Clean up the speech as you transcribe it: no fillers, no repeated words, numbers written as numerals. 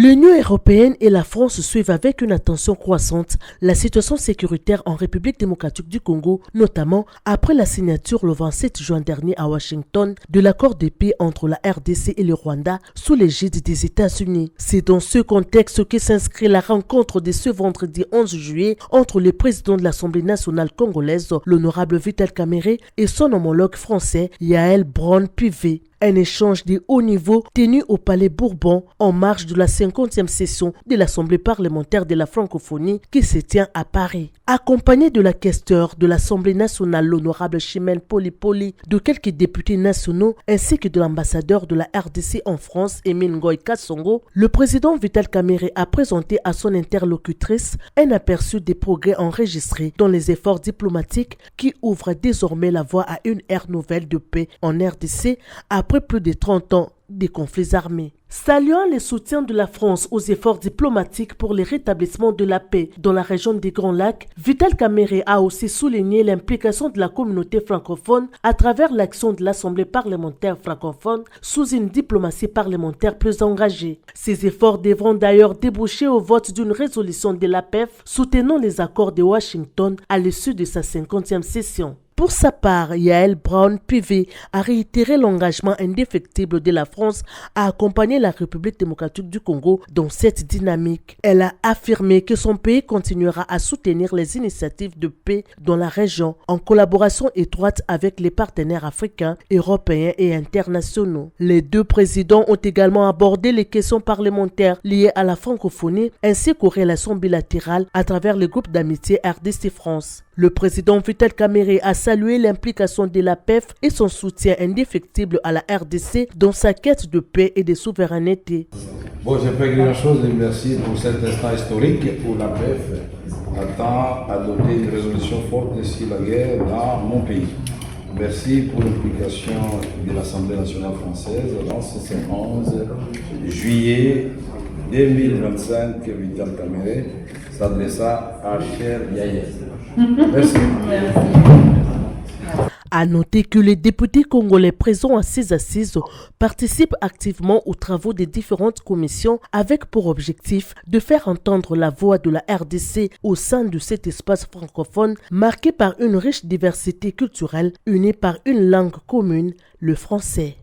L'Union européenne et la France suivent avec une attention croissante la situation sécuritaire en République démocratique du Congo, notamment après la signature le 27 juin dernier à Washington de l'accord de paix entre la RDC et le Rwanda sous l'égide des États-Unis. C'est dans ce contexte que s'inscrit la rencontre de ce vendredi 11 juillet entre le président de l'Assemblée nationale congolaise, l'honorable Vital Kamerhe, et son homologue français, Yaël Braun-Pivet. Un échange de haut niveau tenu au Palais Bourbon en marge de la 50e session de l'Assemblée parlementaire de la francophonie qui se tient à Paris. Accompagné de la questeure de l'Assemblée nationale, l'honorable Chimène Poli, de quelques députés nationaux ainsi que de l'ambassadeur de la RDC en France, Emile Ngoï Kassongo, le président Vital Kamerhe a présenté à son interlocutrice un aperçu des progrès enregistrés dans les efforts diplomatiques qui ouvrent désormais la voie à une ère nouvelle de paix en RDC après plus de 30 ans des conflits armés. Saluant les soutiens de la France aux efforts diplomatiques pour le rétablissement de la paix dans la région des Grands Lacs, Vital Kamerhe a aussi souligné l'implication de la communauté francophone à travers l'action de l'Assemblée parlementaire francophone sous une diplomatie parlementaire plus engagée. Ces efforts devront d'ailleurs déboucher au vote d'une résolution de l'APF soutenant les accords de Washington à l'issue de sa 50e session. Pour sa part, Yaël Braun-Pivet a réitéré l'engagement indéfectible de la France à accompagner la République démocratique du Congo dans cette dynamique. Elle a affirmé que son pays continuera à soutenir les initiatives de paix dans la région en collaboration étroite avec les partenaires africains, européens et internationaux. Les deux présidents ont également abordé les questions parlementaires liées à la francophonie ainsi qu'aux relations bilatérales à travers le groupe d'amitié RDC-France. Le président Vital Kamerhe a salué l'implication de l'APF et son soutien indéfectible à la RDC dans sa quête de paix et de souveraineté. Bon, je peux dire une chose, merci pour cet instant historique pour l'APF attend adopter une résolution forte sur la guerre dans mon pays. Merci pour l'implication de l'Assemblée nationale française dans ce 11 juillet 2025 que Vital Kamerhe s'adressa à cher Yaël. Merci. À noter que les députés congolais présents à ces assises participent activement aux travaux des différentes commissions avec pour objectif de faire entendre la voix de la RDC au sein de cet espace francophone marqué par une riche diversité culturelle unie par une langue commune, le français.